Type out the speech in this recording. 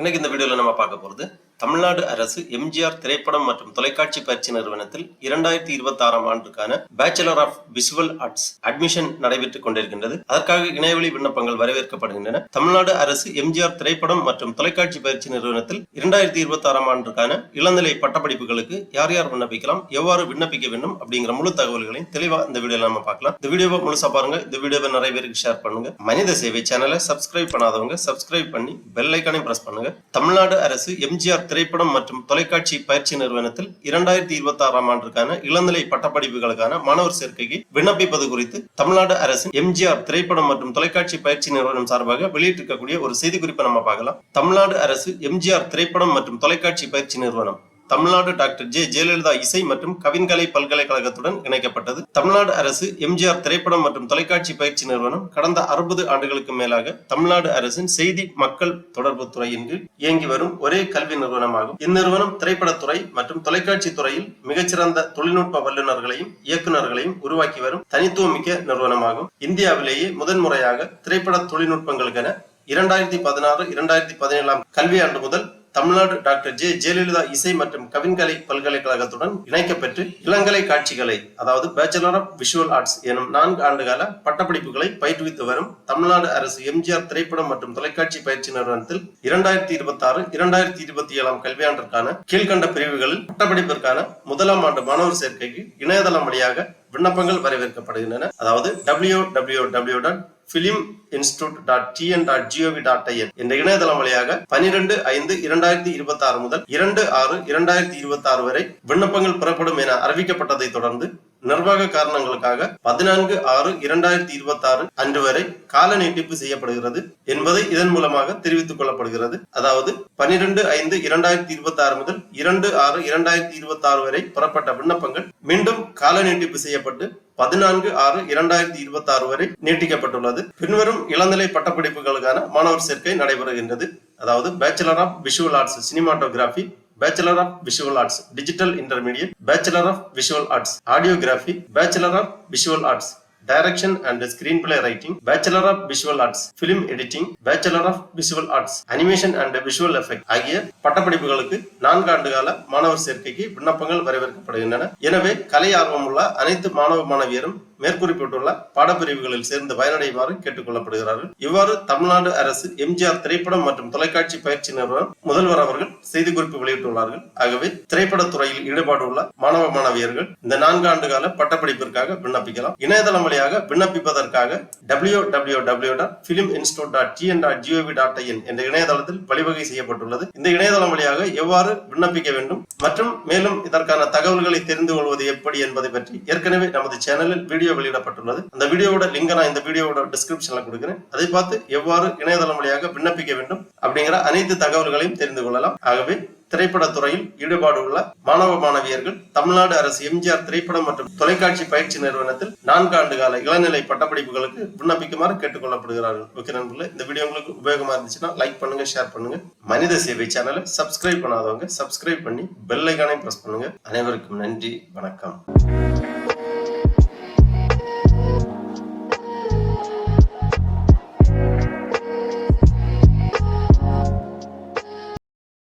இன்னைக்கு இந்த வீடியோல நம்ம பார்க்க போறது தமிழ்நாடு அரசு எம்ஜிஆர் திரைப்படம் மற்றும் தொலைக்காட்சி பயிற்சி நிறுவனத்தில் 2026ஆம் ஆண்டுக்கான bachelor of visual arts admission நடைபெற்றுக் கொண்டிருக்கின்றது. அதற்காக இணையவழி விண்ணப்பங்கள் வரவேற்கப்படுகின்றன. தமிழ்நாடு அரசு எம்ஜிஆர் திரைப்படம் மற்றும் தொலைக்காட்சி பயிற்சி நிறுவனத்தில் 2026ஆம் ஆண்டுக்கான இளநிலை பட்டப்படிப்புகளுக்கு யார் யார் விண்ணப்பிக்கலாம், எவ்வாறு விண்ணப்பிக்க வேண்டும் அப்படிங்கிற முழு தகவல்களையும் தெளிவா இந்த வீடியோல நம்ம பார்க்கலாம். இந்த வீடியோவை முழுசா பாருங்க. இந்த வீடியோவை நிறைய பேருக்கு ஷேர் பண்ணுங்க. மனித சேவை சேனலை சப்ஸ்கிரைப் பண்ணாதவங்க சப்ஸ்கிரைப் பண்ணி பெல் ஐகானையும் பிரஸ் பண்ணுங்க. தமிழ்நாடு அரசு எம்ஜிஆர் திரைப்படம் மற்றும் தொலைக்காட்சி பயிற்சி நிறுவனத்தில் 2026ஆம் ஆண்டுக்கான இளநிலை பட்டப்படிப்புகளுக்கான மாணவர் சேர்க்கைக்கு விண்ணப்பிப்பது குறித்து தமிழ்நாடு அரசு எம்ஜிஆர் திரைப்படம் மற்றும் தொலைக்காட்சி பயிற்சி நிறுவனம் சார்பாக வெளியிட்டிருக்கக்கூடிய ஒரு செய்தி குறிப்பை நம்ம பார்க்கலாம். தமிழ்நாடு அரசு எம்ஜிஆர் திரைப்படம் மற்றும் தொலைக்காட்சி பயிற்சி நிறுவனம் தமிழ்நாடு டாக்டர் ஜே ஜெயலலிதா இசை மற்றும் கவின்கலை பல்கலைக்கழகத்துடன் இணைக்கப்பட்டது. தமிழ்நாடு அரசு எம்ஜிஆர் திரைப்படம் மற்றும் தொலைக்காட்சி பயிற்சி நிறுவனம் கடந்த 60 ஆண்டுகளுக்கு மேலாக தமிழ்நாடு அரசின் செய்தி மக்கள் தொடர்பு துறையின் கீழ் இயங்கி வரும் ஒரே கல்வி நிறுவனமாகும். இந்நிறுவனம் திரைப்படத்துறை மற்றும் தொலைக்காட்சி துறையில் மிகச்சிறந்த தொழில்நுட்ப வல்லுநர்களையும் இயக்குநர்களையும் உருவாக்கி வரும் தனித்துவமிக்க நிறுவனமாகும். இந்தியாவிலேயே முதன்முறையாக திரைப்பட தொழில்நுட்பங்களுக்கென 2016-2017 கல்வியாண்டு முதல் தமிழ்நாடு டாக்டர் ஜே ஜெயலலிதா இசை மற்றும் கவின்கலை பல்கலைக்கழகத்துடன் இணைக்கப்பெற்று இளங்கலை காட்சிகளை அதாவது பேச்சுலர் ஆஃப் விஷுவல் ஆர்ட்ஸ் எனும் 4 ஆண்டுகால பட்டப்படிப்புகளை பயிற்றுவித்து வரும் தமிழ்நாடு அரசு எம்ஜிஆர் திரைப்படம் மற்றும் தொலைக்காட்சி பயிற்சி நிறுவனத்தில் 2026-2027 கல்வியாண்டிற்கான கீழ்கண்ட பிரிவுகளில் பட்டப்படிப்பிற்கான முதலாம் ஆண்டு மாணவர் சேர்க்கைக்கு இணையதளம் வழியாக விண்ணப்பங்கள் வரவேற்கப்படுகின்றன. அதாவது www.filminstitute.tn.gov.in என்ற இணையதளம் வழியாக 12/5/2026 முதல் 2/6/2026 வரை விண்ணப்பங்கள் பெறப்படும் என அறிவிக்கப்பட்டதை தொடர்ந்து நிர்வாக காரணங்களுக்காக 14/6/2026 அன்று வரை கால நீட்டிப்பு செய்யப்படுகிறது என்பதை இதன் மூலமாக தெரிவித்துக் கொள்ளப்படுகிறது. அதாவது 12/5/2026 முதல் 2/6/2026 வரை பெறப்பட்ட விண்ணப்பங்கள் மீண்டும் கால நீட்டிப்பு செய்யப்பட்டு 14/6/2026 வரை நீட்டிக்கப்பட்டுள்ளது. பின்வரும் இளநிலை பட்டப்படிப்புகளுக்கான மாணவர் சேர்க்கை நடைபெறுகின்றது. அதாவது bachelor of visual arts cinematography, Bachelor of Visual Arts Digital Intermediate, Bachelor of Visual Arts Audiography, Bachelor of Visual Arts Direction and Screenplay Writing, Bachelor of Visual Arts Film Editing, Bachelor of Visual Arts Animation and Visual Effect ஆகிய பட்டப்படிப்புகளுக்கு 4 ஆண்டுகால மாணவர் சேர்க்கைக்கு விண்ணப்பங்கள் வரவேற்கப்படுகின்றன. எனவே கலை ஆர்வமுள்ள அனைத்து மாணவ மாணவியரும் மேற்குறிப்பிட்டுள்ள பாடப்பிரிவுகளில் சேர்ந்து பயனடையுமாறு கேட்டுக் கொள்ளப்படுகிறார்கள். இவ்வாறு தமிழ்நாடு அரசு எம்ஜிஆர் திரைப்படம் மற்றும் தொலைக்காட்சி பயிற்சி நிறுவனம் முதல்வர் அவர்கள் செய்திக்குறிப்பு வெளியிட்டுள்ளார்கள். ஆகவே திரைப்படத்துறையில் ஈடுபாடு உள்ள மாணவ மாணவியர்கள் இந்த 4 ஆண்டுகால பட்டப்படிப்பிற்காக விண்ணப்பிக்கலாம். இணையதளம் வழியாக விண்ணப்பிப்பதற்காக www.filminstitute.tn.gov.in என்ற இணையதளத்தில் வழிவகை செய்யப்பட்டுள்ளது. இந்த இணையதளம் வழியாக எவ்வாறு விண்ணப்பிக்க வேண்டும் மற்றும் மேலும் இதற்கான தகவல்களை தெரிந்து கொள்வது எப்படி என்பதை பற்றி ஏற்கனவே நமது சேனலில் வீடியோ வெளியிடப்பட்டுள்ளது. அந்த வீடியோவோட லிங்க் நான் இந்த வீடியோவோட டிஸ்கிரிப்ஷன்ல கொடுக்கிறேன். அதை பார்த்து எவ்வாறு இணையதளம் வழியாக விண்ணப்பிக்க வேண்டும் அப்படிங்கிற அனைத்து தகவல்களையும் தெரிந்து கொள்ளலாம். ஆகவே திரைப்படத்துறையில் ஈடுபாடு உள்ள மாணவ மாணவியர்கள் தமிழ்நாடு அரசு எம்ஜிஆர் திரைப்படம் மற்றும் தொலைக்காட்சி பயிற்சி நிறுவனத்தில் 4 ஆண்டுகால இளநிலை பட்டப்படிப்புகளுக்கு விண்ணப்பிக்குமாறு கேட்டுக் கொள்ளப்படுகிறார்கள். ஓகே நண்பர்களே, இந்த வீடியோ உங்களுக்கு உபயோகமா இருந்துச்சுன்னா லைக் பண்ணுங்க, ஷேர் பண்ணுங்க. மனித சேவை சேனலை சப்ஸ்கிரைப் பண்ணாதவங்க சப்ஸ்கிரைப் பண்ணி பெல் ஐகானையும் பிரஸ் பண்ணுங்க. அனைவருக்கும் நன்றி, வணக்கம்.